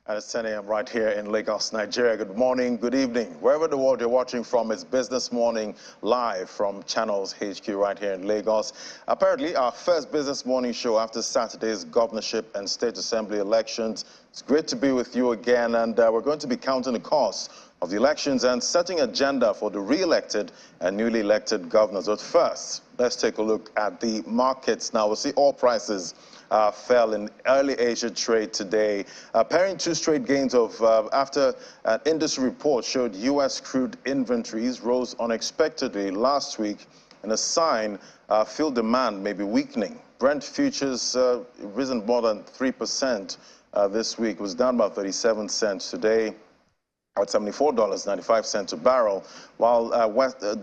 And it's 10 a.m. right here in Lagos, Nigeria. Good morning, good evening. Wherever the world you're watching from, it's Business Morning live from Channels HQ right here in Lagos. Apparently, our first Business Morning show after Saturday's governorship and state assembly elections. It's great to be with you again, and we're going to be counting the costs of the elections and setting agenda for the re-elected and newly elected governors. But first, let's take a look at the markets now. We'll see oil prices fell in early Asia trade today, pairing two straight gains of after an industry report showed U.S. crude inventories rose unexpectedly last week, and a sign fuel demand may be weakening. Brent futures risen more than 3% this week, was down about 37 cents today at $74.95 a barrel, while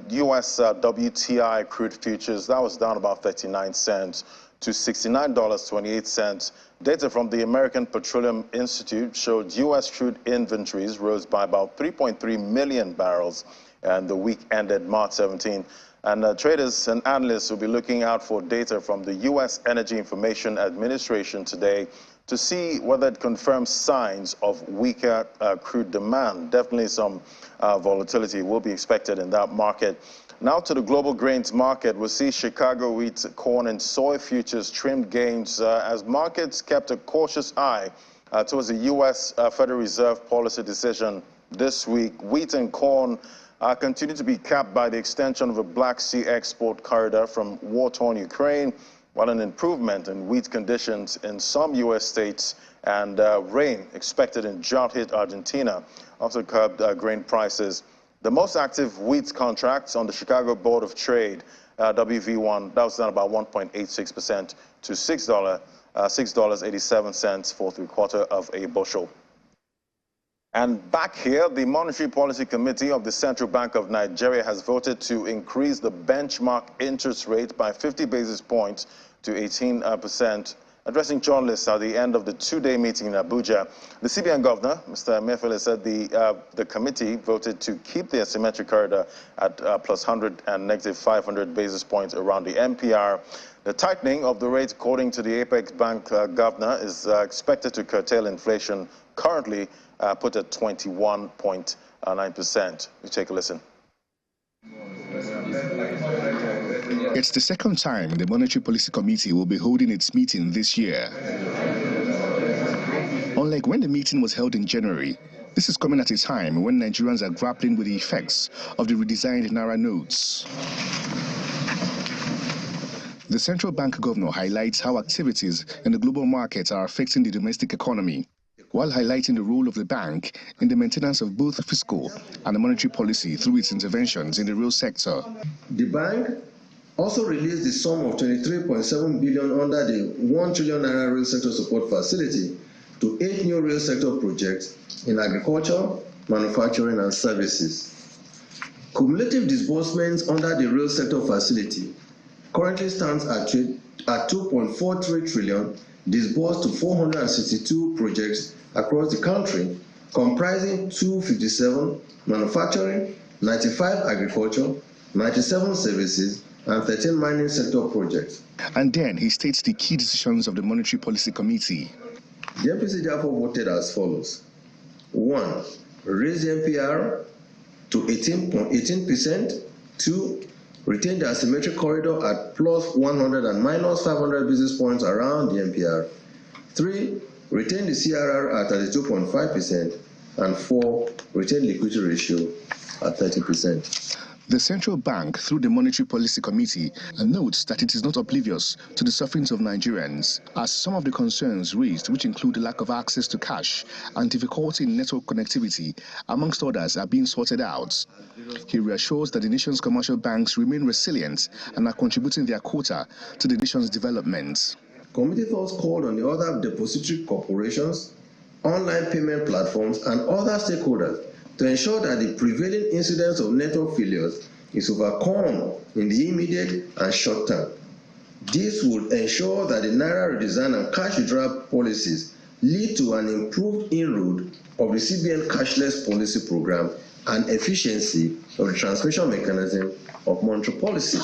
U.S. WTI crude futures, that was down about 39 cents to $69.28. Data from the American Petroleum Institute showed U.S. crude inventories rose by about 3.3 million barrels, and the week ended March 17. And traders and analysts will be looking out for data from the U.S. Energy Information Administration today to see whether it confirms signs of weaker crude demand. Definitely some volatility will be expected in that market. Now to the global grains market, we'll see Chicago wheat, corn, and soy futures trimmed gains as markets kept a cautious eye towards the U.S. Federal Reserve policy decision this week. Wheat and corn continue to be capped by the extension of a Black Sea export corridor from war-torn Ukraine, while an improvement in wheat conditions in some U.S. states and rain expected in drought-hit Argentina also curbed grain prices. The most active wheat contracts on the Chicago Board of Trade, WV1, that was down about 1.86% to $6.87 for 3/4 of a bushel. And back here, the Monetary Policy Committee of the Central Bank of Nigeria has voted to increase the benchmark interest rate by 50 basis points to 18%. Addressing journalists at the end of the two-day meeting in Abuja, the CBN governor, Mr. Emefiele, said the committee voted to keep the asymmetric corridor at plus 100 and negative 500 basis points around the MPR. The tightening of the rate, according to the AFEX Bank governor, is expected to curtail inflation, currently put at 21.9%. We take a listen. It's the second time the Monetary Policy Committee will be holding its meeting this year. Unlike when the meeting was held in January, this is coming at a time when Nigerians are grappling with the effects of the redesigned Naira notes. The central bank governor highlights how activities in the global markets are affecting the domestic economy, while highlighting the role of the bank in the maintenance of both fiscal and monetary policy through its interventions in the real sector. The bank also released the sum of 23.7 billion under the 1 trillion naira real sector support facility to 8 new real sector projects in agriculture, manufacturing, and services. Cumulative disbursements under the real sector facility currently stands at 2.43 trillion, disbursed to 462 projects across the country, comprising 257 manufacturing, 95 agriculture, 97 services, and 13 mining sector projects. And then he states the key decisions of the Monetary Policy Committee. The MPC therefore voted as follows. 1. Raise the MPR to 18%. 2. Retain the asymmetric corridor at plus 100 and minus 500 basis points around the MPR. 3. Retain the CRR at 32.5%. And 4. Retain liquidity ratio at 30%. The central bank, through the Monetary Policy Committee, notes that it is not oblivious to the sufferings of Nigerians, as some of the concerns raised, which include the lack of access to cash and difficulty in network connectivity, amongst others, are being sorted out. He reassures that the nation's commercial banks remain resilient and are contributing their quota to the nation's development. Committee thoughts called on the other depository corporations, online payment platforms, and other stakeholders to ensure that the prevailing incidence of network failures is overcome in the immediate and short term. This will ensure that the Naira redesign and cash withdrawal policies lead to an improved inroad of the CBN cashless policy program and efficiency of the transmission mechanism of monetary policy.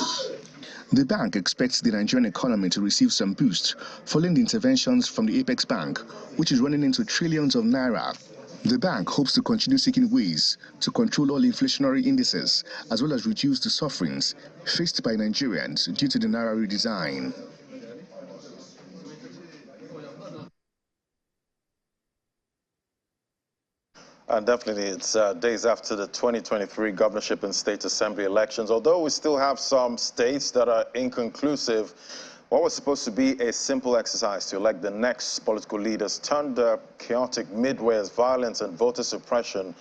The bank expects the Nigerian economy to receive some boost following the interventions from the AFEX Bank, which is running into trillions of naira. The bank hopes to continue seeking ways to control all inflationary indices as well as reduce the sufferings faced by Nigerians due to the naira redesign. And definitely, it's days after the 2023 governorship and state assembly elections. Although we still have some states that are inconclusive, what was supposed to be a simple exercise to elect the next political leaders turned chaotic midway as violence and voter suppression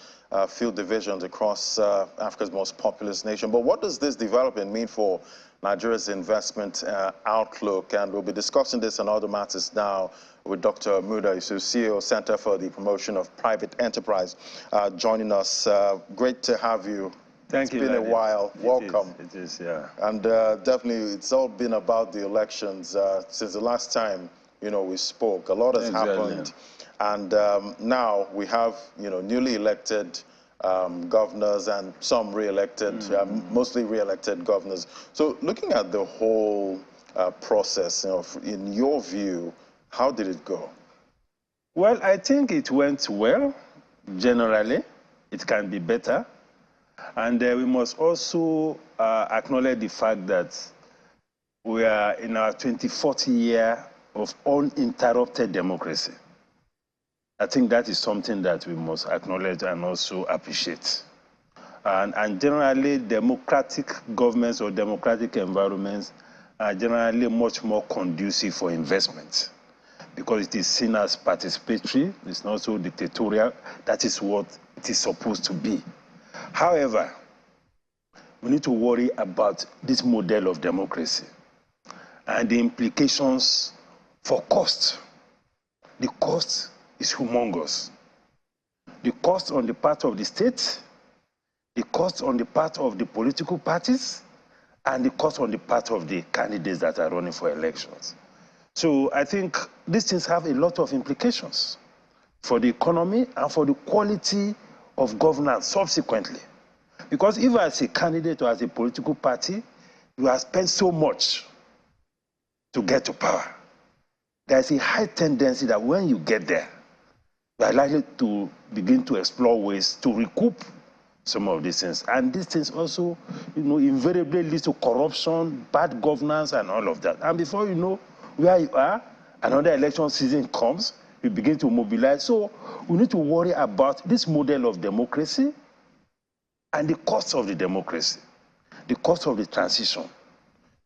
fueled divisions across Africa's most populous nation. But what does this development mean for Nigeria's investment outlook? And we'll be discussing this and other matters now with Dr. Muda Yusuf, CEO, Center for the Promotion of Private Enterprise, joining us. Great to have you. Thank you. It's been a while. Welcome. It is, yeah. And definitely, it's all been about the elections since the last time, we spoke. A lot has happened. And now we have, newly elected governors and some re-elected, mostly re-elected governors. So looking at the whole process, in your view, how did it go? Well, I think it went well, generally. It can be better. And we must also acknowledge the fact that we are in our 24th year of uninterrupted democracy. I think that is something that we must acknowledge and also appreciate. And generally, democratic governments or democratic environments are generally much more conducive for investment because it is seen as participatory, it's not so dictatorial. That is what it is supposed to be. However, we need to worry about this model of democracy and the implications for cost. The cost is humongous. The cost on the part of the state, the cost on the part of the political parties, and the cost on the part of the candidates that are running for elections. So I think these things have a lot of implications for the economy and for the quality of governance subsequently. Because if as a candidate or as a political party, you have spent so much to get to power, there's a high tendency that when you get there, you are likely to begin to explore ways to recoup some of these things. And these things also, invariably lead to corruption, bad governance, and all of that. And before you know where you are, another election season comes, you begin to mobilize. So we need to worry about this model of democracy and the cost of the democracy, the cost of the transition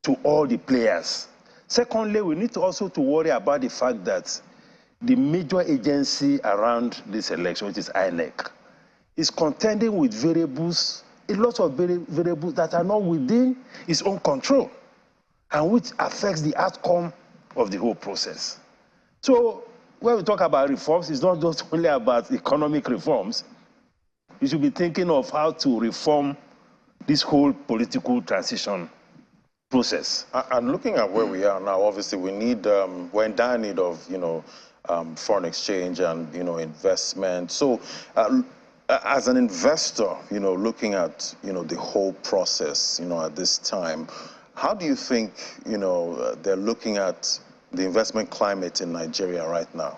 to all the players. Secondly, we need to also to worry about the fact that the major agency around this election, which is INEC, is contending with variables, a lot of variables that are not within its own control and which affects the outcome of the whole process. So when we talk about reforms, it's not just only about economic reforms. You should be thinking of how to reform this whole political transition process. And looking at where we are now, obviously we need, we're in dire need of, foreign exchange and, investment. So as an investor, looking at, the whole process, at this time, how do you think, they're looking at the investment climate in Nigeria right now?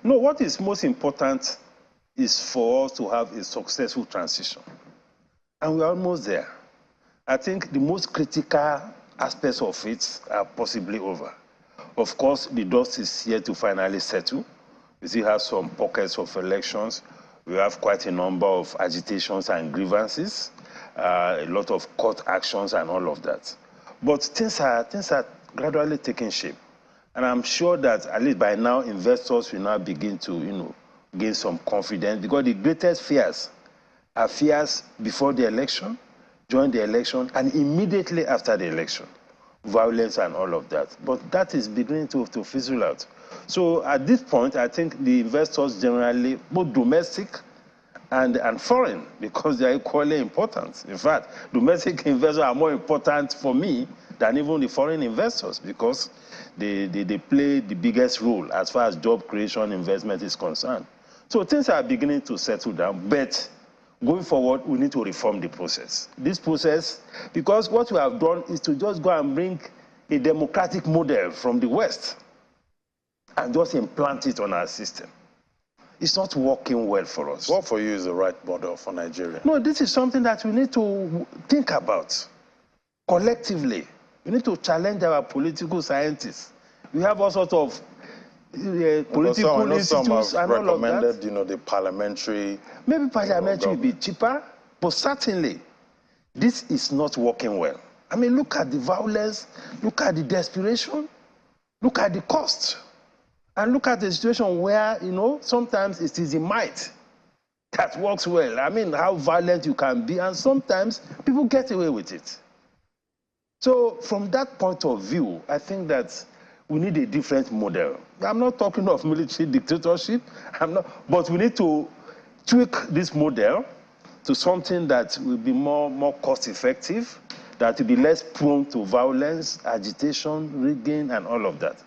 No, what is most important is for us to have a successful transition. And we're almost there. I think the most critical aspects of it are possibly over. Of course, the dust is yet to finally settle. We still have some pockets of elections. We have quite a number of agitations and grievances, a lot of court actions and all of that. But things are gradually taking shape. And I'm sure that at least by now, investors will now begin to, gain some confidence, because the greatest fears are fears before the election, during the election, and immediately after the election. Violence and all of that. But that is beginning to fizzle out. So at this point, I think the investors generally, both domestic and foreign, because they are equally important. In fact, domestic investors are more important for me than even the foreign investors, because they play the biggest role as far as job creation investment is concerned. So things are beginning to settle down, but Going forward, we need to reform the process. This process, because what we have done is to just go and bring a democratic model from the West and just implant it on our system. It's not working well for us. What for you is the right model for Nigeria? No, this is something that we need to think about collectively. We need to challenge our political scientists. We have all sorts of political institutes and all of that. The parliamentary. Maybe parliamentary will be cheaper, but certainly this is not working well. I mean, look at the violence, look at the desperation, look at the cost, and look at the situation where, sometimes it is the might that works well. I mean, how violent you can be, and sometimes people get away with it. So from that point of view, I think that we need a different model. I'm not talking of military dictatorship, but we need to tweak this model to something that will be more cost-effective, that will be less prone to violence, agitation, rigging, and all of that.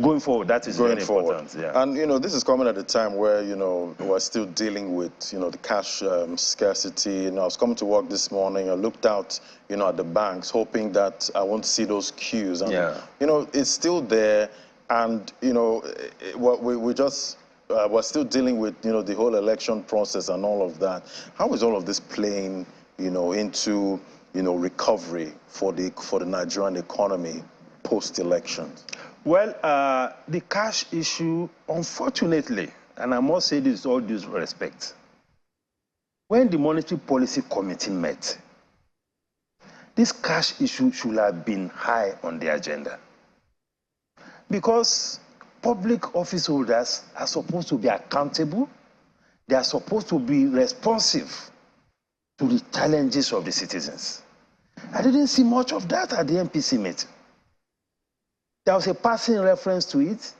Going forward, that is very important. Yeah. And, this is coming at a time where, we're still dealing with, the cash scarcity. I was coming to work this morning. I looked out, at the banks, hoping that I won't see those queues. And, it's still there. And, we're still dealing with, the whole election process and all of that. How is all of this playing, into, recovery for the Nigerian economy post-elections? Well, the cash issue, unfortunately, and I must say this with all due respect, when the Monetary Policy Committee met, this cash issue should have been high on the agenda. Because public office holders are supposed to be accountable, they are supposed to be responsive to the challenges of the citizens. I didn't see much of that at the MPC meeting. There was a passing reference to it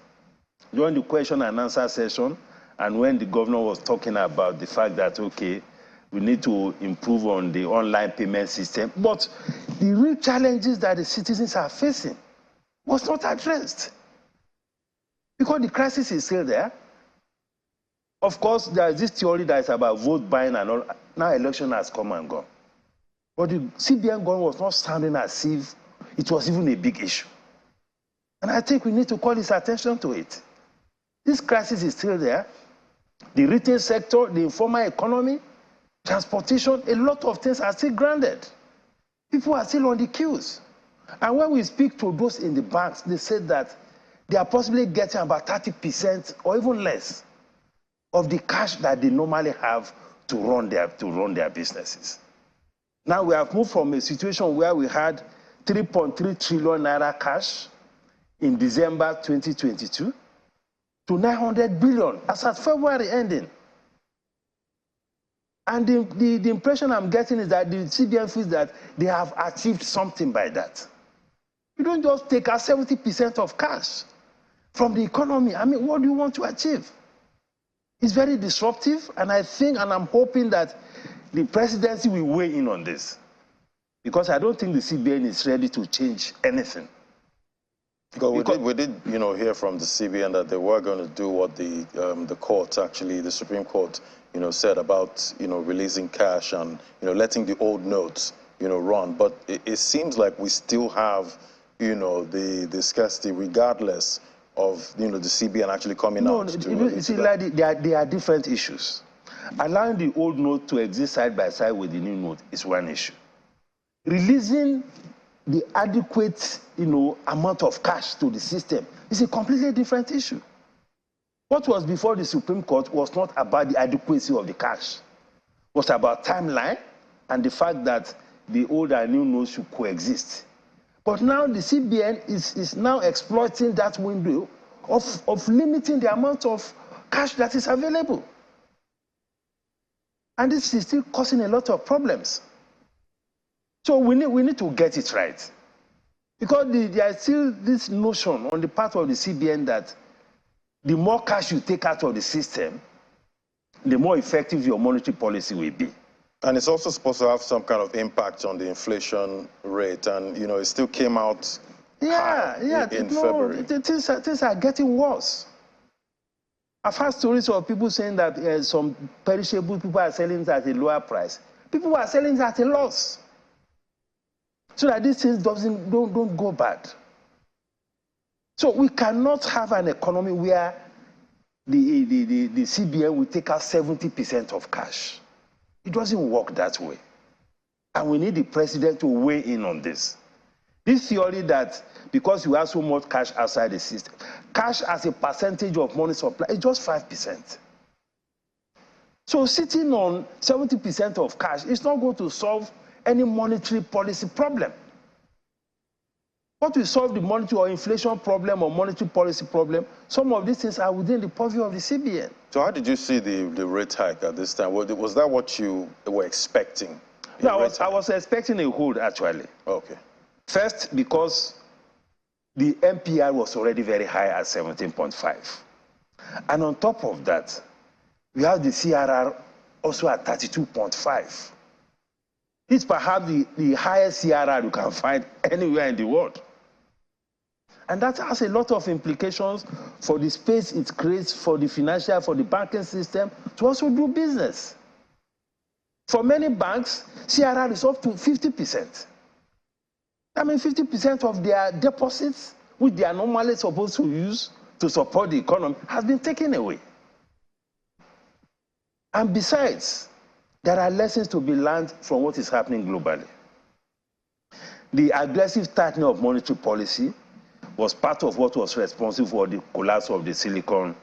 during the question and answer session, and when the governor was talking about the fact that, okay, we need to improve on the online payment system, but the real challenges that the citizens are facing was not addressed. Because the crisis is still there. Of course, there is this theory that is about vote buying and all. Now election has come and gone. But the CBN government was not sounding as if it was even a big issue. And I think we need to call his attention to it. This crisis is still there. The retail sector, the informal economy, transportation, a lot of things are still grounded. People are still on the queues. And when we speak to those in the banks, they said that they are possibly getting about 30% or even less of the cash that they normally have to run their businesses. Now we have moved from a situation where we had 3.3 trillion naira cash in December 2022 to 900 billion as at February ending. And the impression I'm getting is that the CBN feels that they have achieved something by that. You don't just take out 70% of cash from the economy. I mean, what do you want to achieve? It's very disruptive, and I think, and I'm hoping that the presidency will weigh in on this, because I don't think the CBN is ready to change anything. Because we did hear from the CBN that they were going to do what the court, actually, the Supreme Court, said about, releasing cash and, letting the old notes, run. But it seems like we still have, the scarcity regardless of, the CBN actually coming out. They are different issues. Allowing the old note to exist side by side with the new note is one issue. Releasing the adequate, amount of cash to the system is a completely different issue. What was before the Supreme Court was not about the adequacy of the cash. It was about timeline and the fact that the old and new notes should coexist. But now the CBN is now exploiting that window of limiting the amount of cash that is available. And this is still causing a lot of problems. So we need to get it right. Because there is still this notion on the part of the CBN that the more cash you take out of the system, the more effective your monetary policy will be. And it's also supposed to have some kind of impact on the inflation rate. And, it still came out in February. Things are getting worse. I've heard stories of people saying that some perishable people are selling it at a lower price. People are selling it at a loss, so that these things don't go bad. So we cannot have an economy where the CBN will take out 70% of cash. It doesn't work that way. And we need the president to weigh in on this. This theory that because you have so much cash outside the system, cash as a percentage of money supply is just 5%. So sitting on 70% of cash is not going to solve any monetary policy problem. What will solve the monetary or inflation problem or monetary policy problem, some of these things are within the purview of the CBN. So how did you see the rate hike at this time? Was that what you were expecting? No, I was expecting a hold, actually. Okay. First, because the MPR was already very high at 17.5. And on top of that, we have the CRR also at 32.5. It's perhaps the highest CRR you can find anywhere in the world. And that has a lot of implications for the space it creates for the financial, for the banking system to also do business. For many banks, CRR is up to 50%. I mean, 50% of their deposits, which they are normally supposed to use to support the economy, has been taken away. And besides, there are lessons to be learned from what is happening globally. The aggressive tightening of monetary policy was part of what was responsible for the collapse of the Silicon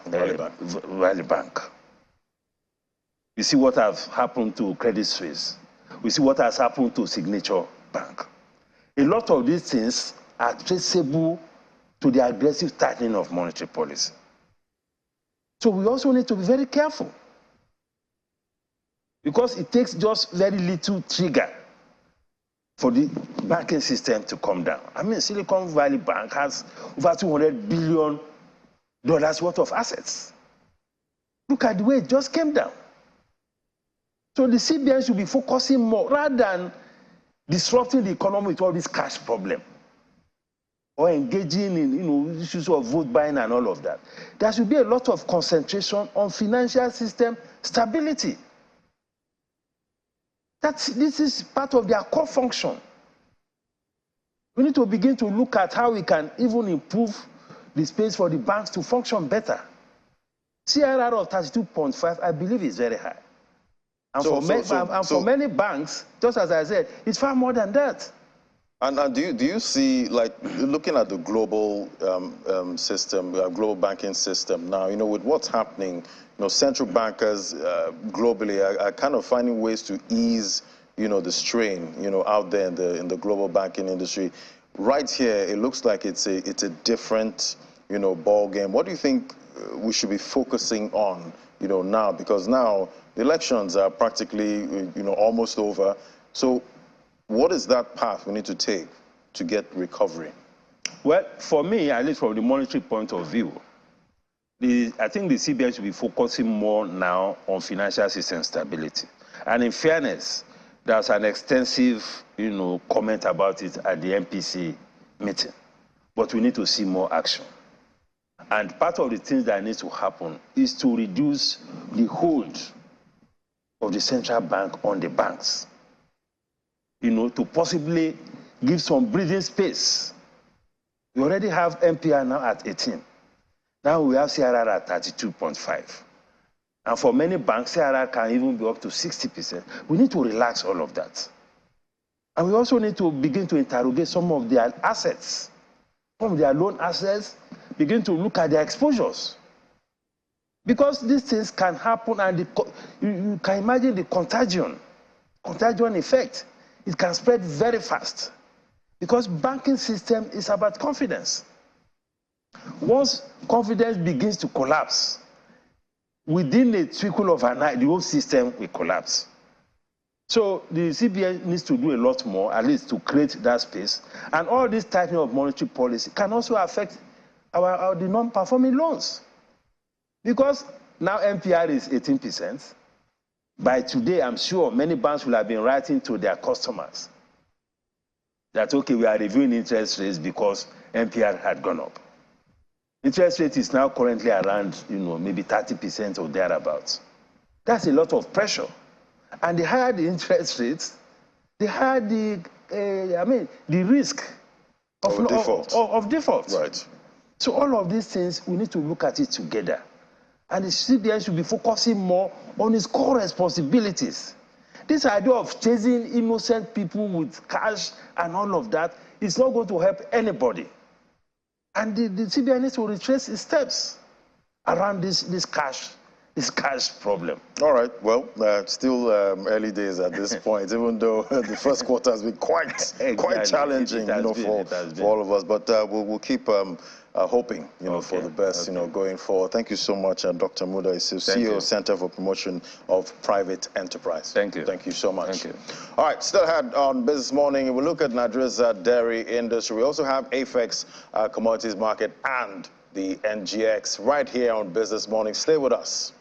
Valley Bank. You see what has happened to Credit Suisse. We see what has happened to Signature Bank. A lot of these things are traceable to the aggressive tightening of monetary policy. So we also need to be very careful, because it takes just very little trigger for the banking system to come down. I mean, Silicon Valley Bank has over $200 billion worth of assets. Look at the way it just came down. So the CBN should be focusing more, rather than disrupting the economy with all this cash problem, or engaging in issues of vote buying and all of that. There should be a lot of concentration on financial system stability. This is part of their core function. We need to begin to look at how we can even improve the space for the banks to function better. CRR of 32.5, I believe, is very high. And for many banks, just as I said, it's far more than that. And do you see, like, looking at the global system, global banking system now, with what's happening, central bankers globally are kind of finding ways to ease, the strain, out there in the global banking industry. Right here, it looks like it's a different, ball game. What do you think we should be focusing on, now? Because now the elections are practically, almost over. So what is that path we need to take to get recovery? Well, for me, at least from the monetary point of view, I think the CBN should be focusing more now on financial system stability. And in fairness, there's an extensive, comment about it at the MPC meeting. But we need to see more action. And part of the things that needs to happen is to reduce the hold of the central bank on the banks. To possibly give some breathing space. We already have MPR now at 18. Now we have CRR at 32.5. And for many banks, CRR can even be up to 60%. We need to relax all of that. And we also need to begin to interrogate some of their assets, some of their loan assets, begin to look at their exposures. Because these things can happen, and you can imagine the contagion effect. It can spread very fast, because banking system is about confidence. Once confidence begins to collapse, within a twinkle of an eye, the whole system will collapse. So the CBN needs to do a lot more, at least to create that space. And all this tightening of monetary policy can also affect the non-performing loans. Because now MPR is 18%. By today, I'm sure many banks will have been writing to their customers that, okay, we are reviewing interest rates because MPR had gone up. Interest rate is now currently around, maybe 30% or thereabouts. That's a lot of pressure. And the higher the interest rates, the higher the risk of default. Right. So all of these things, we need to look at it together. And the CBN should be focusing more on its core responsibilities. This idea of chasing innocent people with cash and all of that is not going to help anybody. And the CBN needs to retrace its steps around this cash problem. All right. Well, still early days at this point, even though the first quarter has been quite challenging, for all of us. But we'll keep hoping, for the best, going forward. Thank you so much, Dr. Muda, CEO, Center for Promotion of Private Enterprise. Thank you. Thank you so much. Thank you. All right. Still ahead on Business Morning, we look at Nigeria's dairy industry. We also have AFEX commodities market and the NGX right here on Business Morning. Stay with us.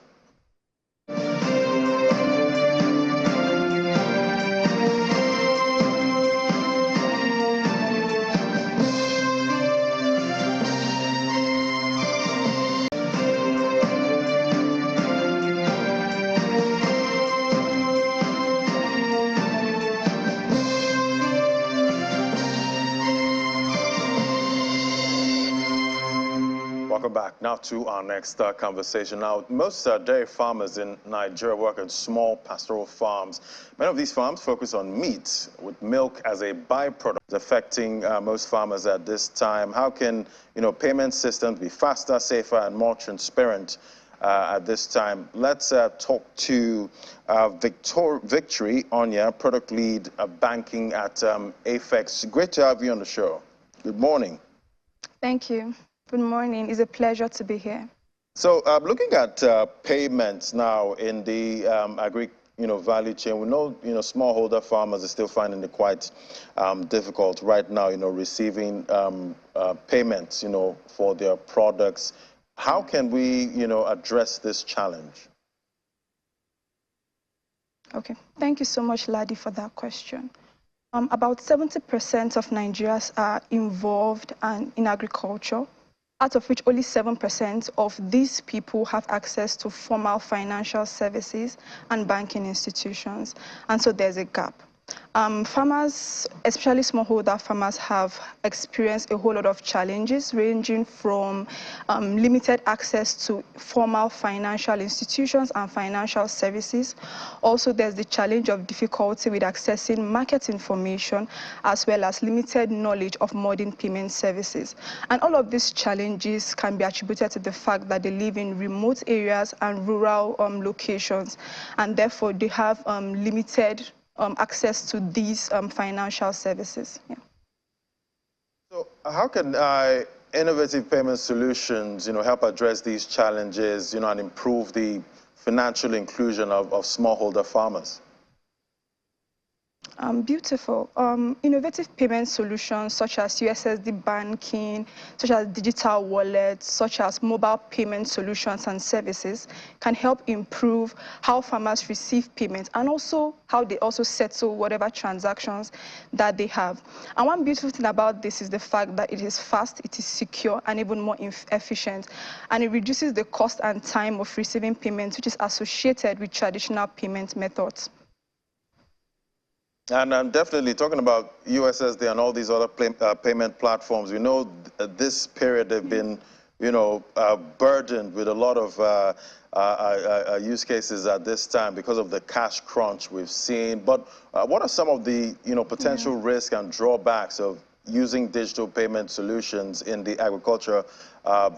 Welcome back. Now to our next conversation. Now, most dairy farmers in Nigeria work on small pastoral farms. Many of these farms focus on meat, with milk as a byproduct, affecting most farmers at this time. How can, payment systems be faster, safer, and more transparent at this time? Let's talk to Victory Onya, product lead banking at AFEX. Great to have you on the show. Good morning. Thank you. Good morning. It's a pleasure to be here. So looking at payments now in the agri value chain, we know smallholder farmers are still finding it quite difficult right now, receiving payments for their products. How can we address this challenge? Okay. Thank you so much, Ladi, for that question. About 70% of Nigerians are involved in agriculture, out of which only 7% of these people have access to formal financial services and banking institutions. And so there's a gap. Farmers, especially smallholder farmers, have experienced a whole lot of challenges, ranging from limited access to formal financial institutions and financial services. Also, there's the challenge of difficulty with accessing market information, as well as limited knowledge of modern payment services. And all of these challenges can be attributed to the fact that they live in remote areas and rural locations, and therefore they have limited access to these financial services. Yeah. So how can innovative payment solutions, help address these challenges, and improve the financial inclusion of smallholder farmers? Beautiful. Innovative payment solutions such as USSD banking, such as digital wallets, such as mobile payment solutions and services can help improve how farmers receive payments and also how they also settle whatever transactions that they have. And one beautiful thing about this is the fact that it is fast, it is secure, and even more efficient. And it reduces the cost and time of receiving payments, which is associated with traditional payment methods. And I'm definitely talking about USSD and all these other payment platforms. We know this period they've been, burdened with a lot of use cases at this time because of the cash crunch we've seen. But what are some of the, potential risks and drawbacks of using digital payment solutions in the agriculture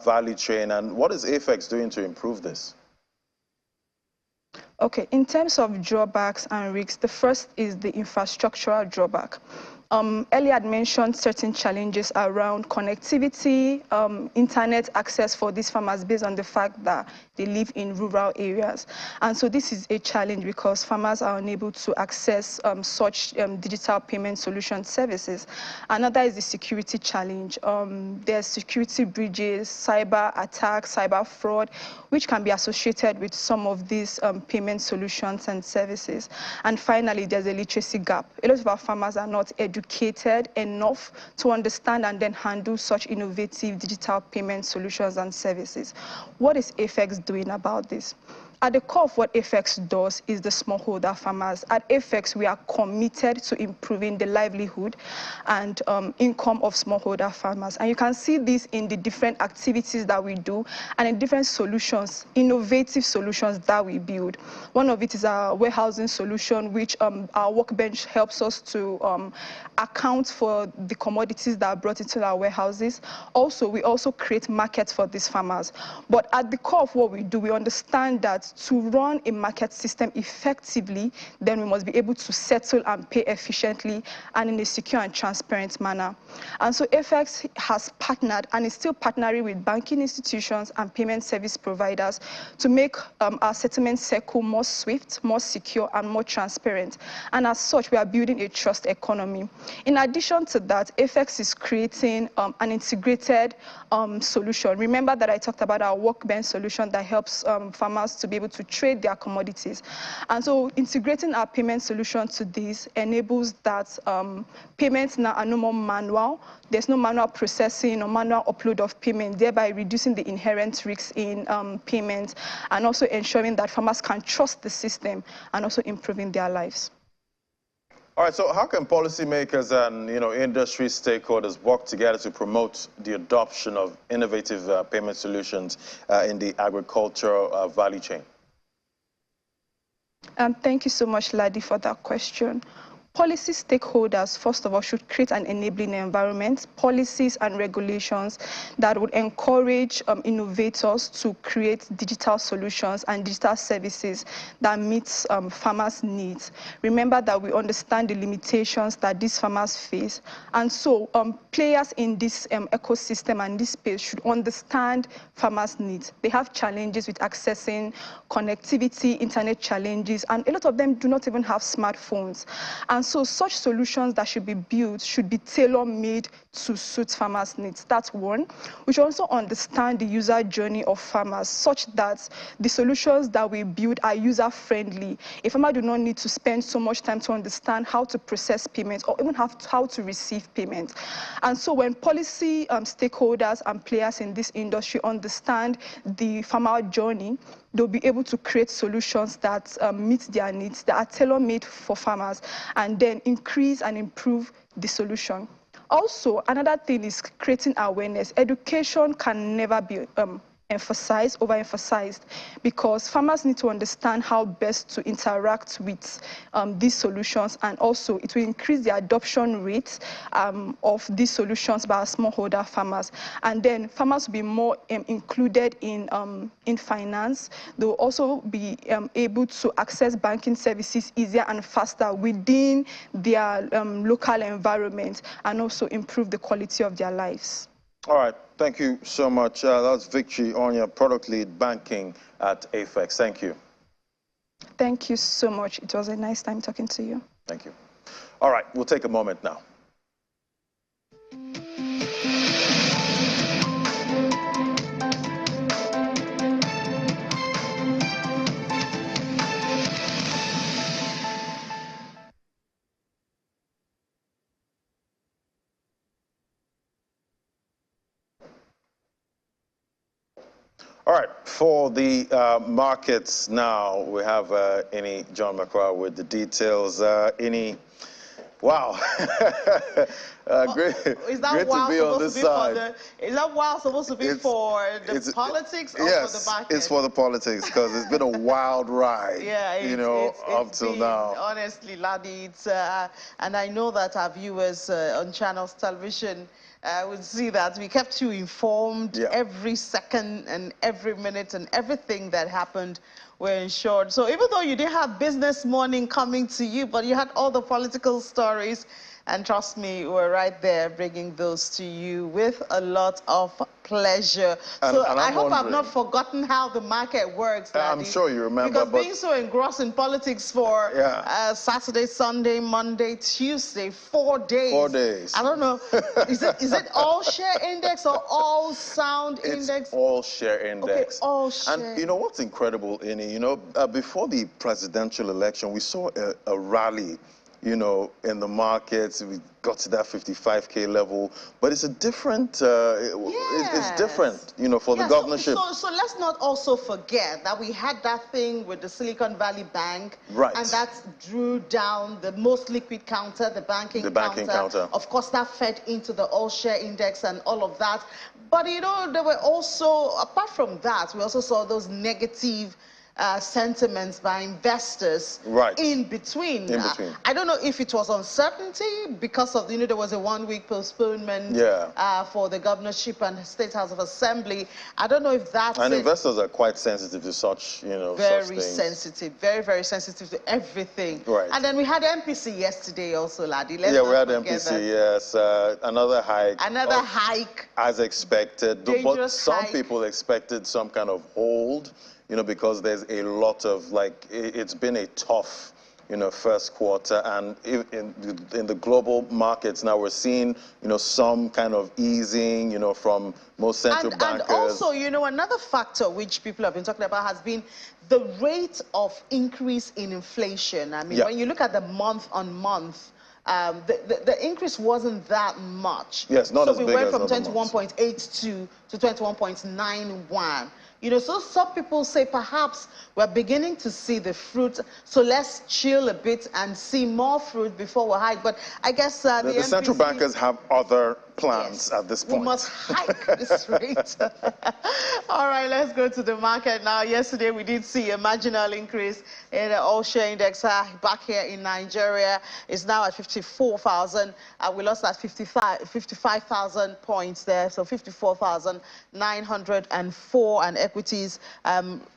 value chain? And what is AFEX doing to improve this? Okay, in terms of drawbacks and risks, the first is the infrastructural drawback. Earlier I mentioned certain challenges around connectivity, internet access for these farmers based on the fact that they live in rural areas. And so this is a challenge because farmers are unable to access such digital payment solution services. Another is the security challenge. There's security breaches, cyber attacks, cyber fraud, which can be associated with some of these payment solutions and services. And finally, there's a literacy gap. A lot of our farmers are not educated educated enough to understand and then handle such innovative digital payment solutions and services. What is AFEX doing about this? At the core of what AFEX does is the smallholder farmers. At AFEX, we are committed to improving the livelihood and income of smallholder farmers. And you can see this in the different activities that we do and in different solutions, innovative solutions that we build. One of it is our warehousing solution, which our workbench helps us to account for the commodities that are brought into our warehouses. Also, we also create markets for these farmers. But at the core of what we do, we understand that to run a market system effectively, then we must be able to settle and pay efficiently and in a secure and transparent manner. And so AFEX has partnered and is still partnering with banking institutions and payment service providers to make our settlement cycle more swift, more secure, and more transparent. And as such, we are building a trust economy. In addition to that, AFEX is creating an integrated solution. Remember that I talked about our workbench solution that helps farmers to be able to trade their commodities. And so integrating our payment solution to this enables that payments now are no more manual. There's no manual processing or manual upload of payment, thereby reducing the inherent risks in payments and also ensuring that farmers can trust the system and also improving their lives. All right, so how can policymakers and industry stakeholders work together to promote the adoption of innovative payment solutions in the agricultural value chain? Thank you so much, Ladi, for that question. Policy stakeholders, first of all, should create an enabling environment, policies and regulations that would encourage innovators to create digital solutions and digital services that meets farmers' needs. Remember that we understand the limitations that these farmers face, and so players in this ecosystem and this space should understand farmers' needs. They have challenges with accessing connectivity, internet challenges, and a lot of them do not even have smartphones. And so such solutions that should be built should be tailor-made to suit farmers' needs. That's one. We should also understand the user journey of farmers such that the solutions that we build are user-friendly. A farmer do not need to spend so much time to understand how to process payments or even how to receive payments. And so when policy stakeholders and players in this industry understand the farmer journey, they'll be able to create solutions that meet their needs, that are tailor-made for farmers, and then increase and improve the solution. Also, another thing is creating awareness. Education can never be overemphasized, because farmers need to understand how best to interact with these solutions, and also it will increase the adoption rate of these solutions by our smallholder farmers. And then farmers will be more included in finance. They will also be able to access banking services easier and faster within their local environment, and also improve the quality of their lives. All right, thank you so much. That's Victory Onya, Product Lead Banking at AFEX. Thank you. Thank you so much. It was a nice time talking to you. Thank you. All right, we'll take a moment now. All right, for the markets now, we have Ini John McCraw with the details. Ini, wow. Great, is that great wow to be on this side. Is that wow supposed to be for the politics or yes, for the market? It's for the politics, because it's been a wild ride, yeah, up till now. Honestly, Ladi, and I know that our viewers on Channels Television would see that we kept you informed every second and every minute, and everything that happened were ensured. So even though you didn't have Business Morning coming to you, but you had all the political stories, and trust me, we're right there bringing those to you with a lot of pleasure. And I hope I've not forgotten how the market works, Ladi. I'm sure you remember. Because being so engrossed in politics for Saturday, Sunday, Monday, Tuesday, 4 days. 4 days. I don't know. Is it all share index or all sound index? It's all share index. Okay, all share. And you know what's incredible, Ini? Before the presidential election, we saw a rally you know, in the markets. We got to that 55K level, but it's a different, it's different, you know, for the governorship. So let's not also forget that we had that thing with the Silicon Valley Bank, right, and that drew down the most liquid counter, the banking counter. Of course, that fed into the all-share index and all of that. But, you know, there were also, apart from that, we also saw those negative sentiments by investors in between. I don't know if it was uncertainty because of, you know, there was a one-week postponement for the governorship and State House of Assembly. I don't know if that's And investors are quite sensitive to such, you know, very sensitive, very, very sensitive to everything. And then we had MPC yesterday also, Laddie. We had MPC, yes. Another hike. Another hike. As expected. But some people expected some kind of hold, you know, because there's a lot of, like, it's been a tough, you know, first quarter. And in the global markets now, we're seeing, you know, some kind of easing, you know, from most central bankers. And also, you know, another factor which people have been talking about has been the rate of increase in inflation. I mean, when you look at the month-on-month, the increase wasn't that much. Yes, not as big as So we went from 21.82 to 21.91. You know, so some people say perhaps we're beginning to see the fruit, so let's chill a bit and see more fruit before we hike. But I guess the central bankers have other plans at this point. We must hike this rate. All right, let's go to the market now. Yesterday, we did see a marginal increase in the all-share index back here in Nigeria. It's now at 54,000. We lost at 55,000 points there, so 54,904, and equities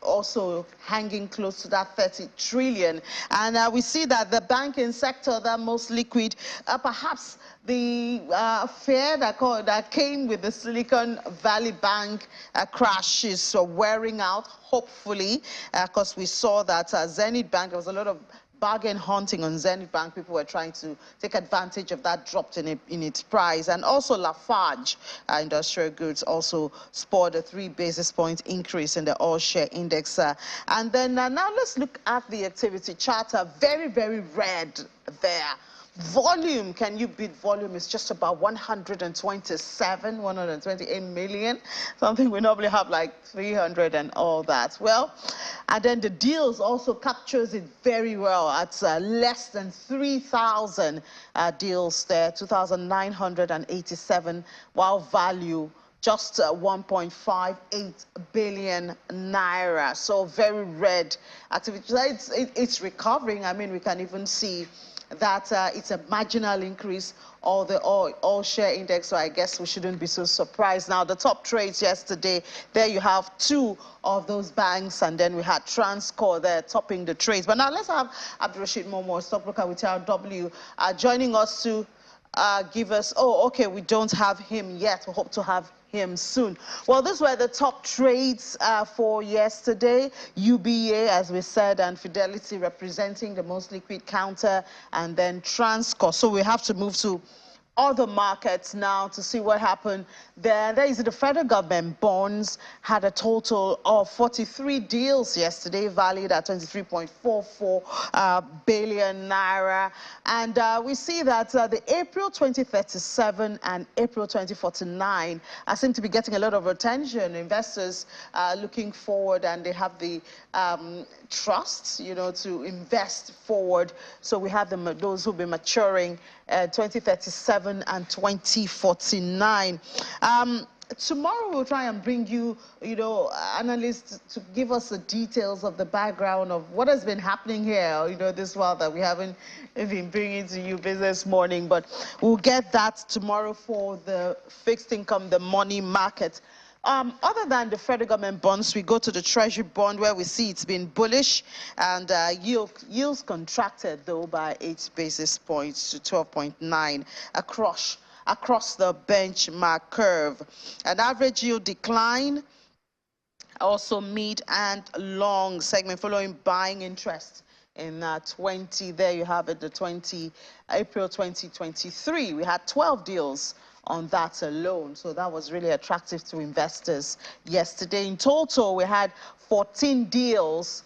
also hanging close to that 30 trillion. And we see that the banking sector, the most liquid, perhaps the fear that came with the Silicon Valley Bank crash is wearing out, hopefully, because we saw that Zenith Bank, there was a lot of bargain hunting on Zenith Bank. People were trying to take advantage of that drop in its price. And also Lafarge industrial goods also scored a 3 basis point increase in the all-share index. And then now let's look at the activity chart. Very, very red there. Volume, can you beat volume? It's just about 128 million, something we normally have like 300 and all that. Well, and then the deals also captures it very well at less than 3,000 deals there, 2,987, while value just 1.58 billion naira. So very red activity. It's recovering. I mean, we can even see that it's a marginal increase of the all-share index, so I guess we shouldn't be so surprised. Now, the top trades yesterday, there you have 2 of those banks, and then we had Transcorp there topping the trades. But now let's have Abdurrashid Momo, stockbroker with TRW, joining us to give us, okay, we don't have him yet. We hope to have him soon. Well, these were the top trades for yesterday. UBA, as we said, and Fidelity representing the most liquid counter, and then Transcorp. So we have to move to other markets now to see what happened there. There is the federal government bonds had a total of 43 deals yesterday, valued at 23.44 billion naira. And we see that the April 2037 and April 2049 seem to be getting a lot of attention. Investors looking forward, and they have the trust, you know, to invest forward. So we have those who'll be maturing 2037 and 2049. Tomorrow we'll try and bring you, you know, analysts to give us the details of the background of what has been happening here, you know, this while that we haven't been bringing to you Business Morning. But we'll get that tomorrow for the fixed income, the money market. Other than the federal government bonds, we go to the treasury bond, where we see it's been bullish, and yields contracted though by 8 basis points to 12.9 across the benchmark curve. An average yield decline, also mid and long segment, following buying interest in 20. There you have it, the April 2023. We had 12 deals on that alone, so that was really attractive to investors yesterday. In total, we had 14 deals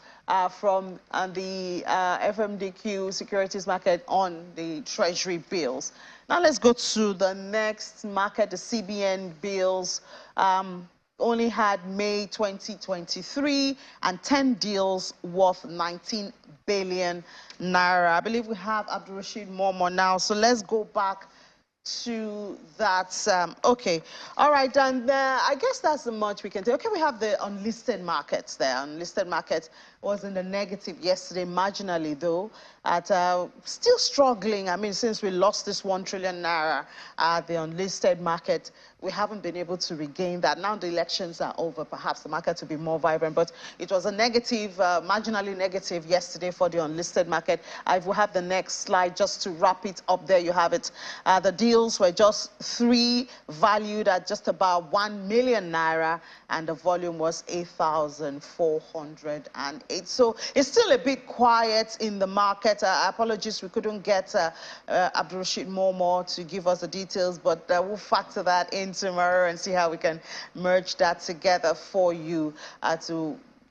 from the FMDQ securities market on the Treasury bills. Now let's go to the next market, the CBN bills. Only had May 2023 and 10 deals worth 19 billion naira. I believe we have Abdulrashid Momo now. So let's go back to that. Okay. All right. And I guess that's the much we can do. Okay, we have the unlisted markets there. Unlisted market was in the negative yesterday, marginally though, at still struggling. I mean, since we lost this 1 trillion naira at the unlisted market, we haven't been able to regain that. Now the elections are over, perhaps the market will be more vibrant, but it was a negative, marginally negative yesterday for the unlisted market. I will have the next slide just to wrap it up. There you have it. The deals were just 3, valued at just about 1 million naira, and the volume was 8,408. So it's still a bit quiet in the market. Apologies, we couldn't get Abdulrashid Momo to give us the details, but we'll factor that in tomorrow and see how we can merge that together for you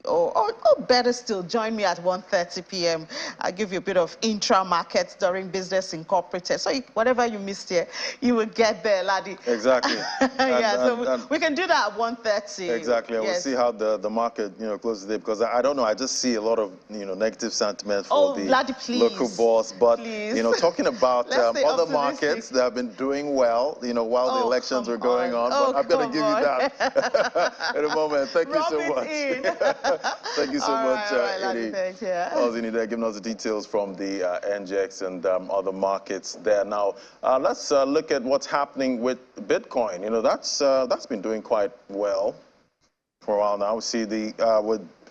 or better still, join me at 1:30 p.m. I'll give you a bit of intra-market during Business Incorporated. So whatever you missed here, you will get there, laddie. Exactly. We can do that at 1:30. Exactly. We'll see how the market, closes today, because I don't know, I just see a lot of, negative sentiment for the laddie, local boss. But, please. Talking about other markets that have been doing well, while the elections were going on. But I'm going to give you that in a moment. Thank you so much. Thank you so much, Edie. Giving us the details from the NGX and other markets there. Now, let's look at what's happening with Bitcoin. That's been doing quite well for a while now. We see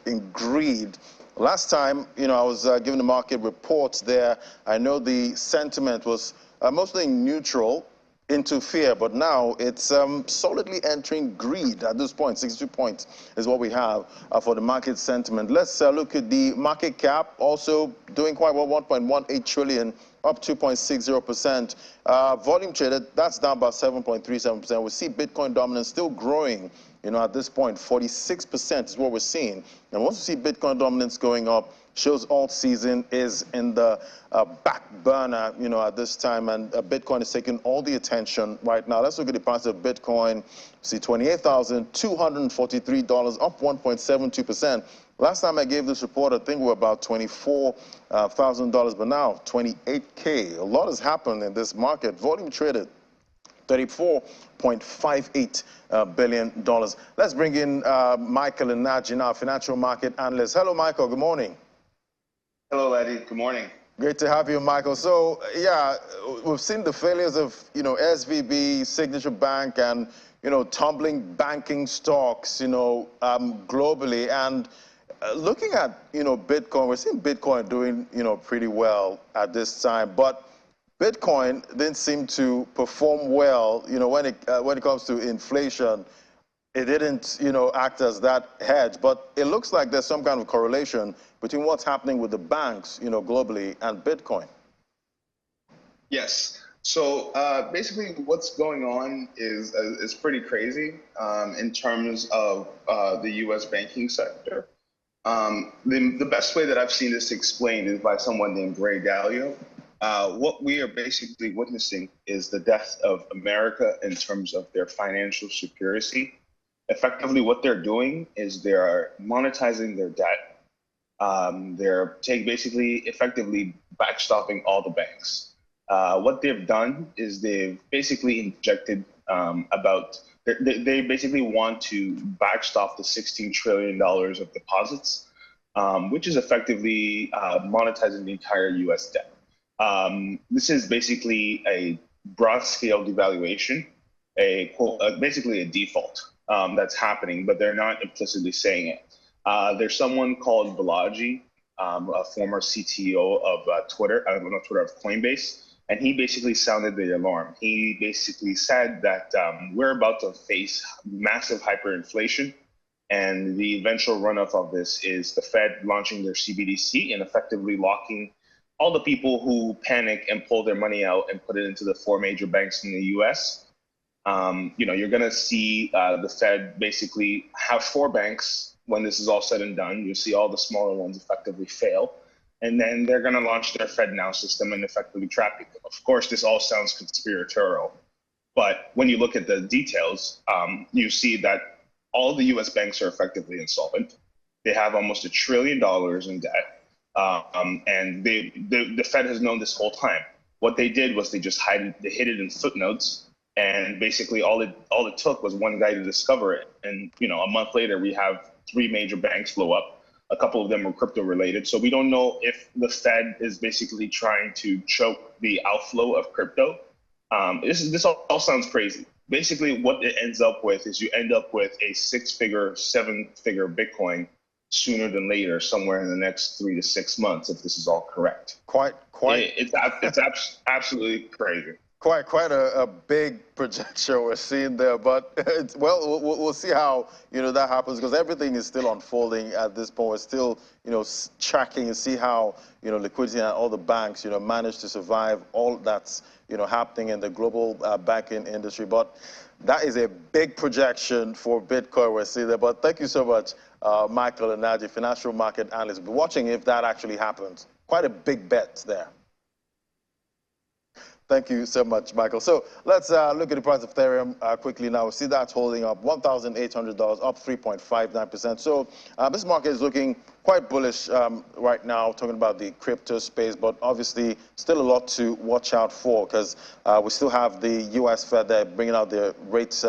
in greed. Last time, I was giving the market reports there. I know the sentiment was mostly neutral into fear, but now it's solidly entering greed at this point. 62 points is what we have for the market sentiment. Let's look at the market cap, also doing quite well, 1.18 trillion, up 2.60%. Volume traded, that's down about 7.37%. We see Bitcoin dominance still growing, at this point. 46% is what we're seeing. And once we see Bitcoin dominance going up, shows alt season is in the back burner, at this time, and Bitcoin is taking all the attention right now. Let's look at the price of Bitcoin. See, $28,243, up 1.72%. Last time I gave this report, I think we were about $24,000, but now $28K. A lot has happened in this market. Volume traded, $34.58 billion. Let's bring in Michael and Najin, our financial market analyst. Hello, Michael. Good morning. Hello, Eddie. Good morning. Great to have you, Michael. So, yeah, we've seen the failures of, SVB, Signature Bank, and, tumbling banking stocks, globally. And looking at, Bitcoin, we're seeing Bitcoin doing, pretty well at this time. But Bitcoin didn't seem to perform well, when it comes to inflation. It didn't, act as that hedge. But it looks like there's some kind of correlation between what's happening with the banks, globally, and Bitcoin. Yes. So basically what's going on is pretty crazy in terms of the U.S. banking sector. The best way that I've seen this explained is by someone named Ray Dalio. What we are basically witnessing is the death of America in terms of their financial security. Effectively, what they're doing is they are monetizing their debt. They're basically effectively backstopping all the banks. What they've done is they've basically injected they basically want to backstop the $16 trillion of deposits, which is effectively monetizing the entire U.S. debt. This is basically a broad-scale devaluation, basically a default that's happening, but they're not implicitly saying it. There's someone called Balaji, a former CTO of Twitter, of Coinbase, and he basically sounded the alarm. He basically said that we're about to face massive hyperinflation, and the eventual runoff of this is the Fed launching their CBDC and effectively locking all the people who panic and pull their money out and put it into the 4 major banks in the U.S. You're going to see the Fed basically have 4 banks when this is all said and done, you'll see all the smaller ones effectively fail. And then they're going to launch their FedNow system and effectively trap people. Of course, this all sounds conspiratorial, but when you look at the details, you see that all the U.S. banks are effectively insolvent. They have almost $1 trillion in debt, and the Fed has known this whole time. What they did was they just hid it in footnotes, and basically all it took was one guy to discover it. And a month later, we have 3 major banks blow up. A couple of them were crypto related. So we don't know if the Fed is basically trying to choke the outflow of crypto. This all sounds crazy. Basically, what it ends up with is you end up with a 6-figure, 7-figure Bitcoin sooner than later, somewhere in the next 3 to 6 months, if this is all correct. It's absolutely crazy. Quite a big projection we're seeing there, but we'll see how that happens, because everything is still unfolding at this point. We're still tracking and see how liquidity and all the banks manage to survive all that's happening in the global banking industry. But that is a big projection for Bitcoin we're seeing there. But thank you so much, Michael and Naji, financial market analysts. We'll be watching if that actually happens. Quite a big bet there. Thank you so much, Michael. So let's look at the price of Ethereum quickly now. We see that's holding up $1,800, up 3.59%. So this market is looking quite bullish right now, talking about the crypto space, but obviously still a lot to watch out for, because we still have the U.S. Fed there bringing out the rates.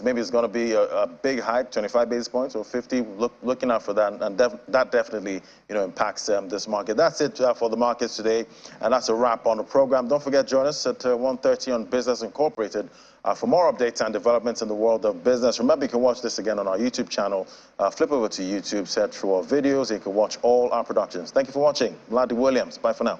Maybe it's going to be a big hike, 25 basis points or 50. Looking out for that, and that definitely impacts this market. That's it for the markets today, and that's a wrap on the program. Don't forget, join us at 1:30 on Business Incorporated for more updates and developments in the world of business. Remember, you can watch this again on our YouTube channel. Flip over to YouTube, search for our videos, and you can watch all our productions. Thank you for watching. Ladi Williams. Bye for now.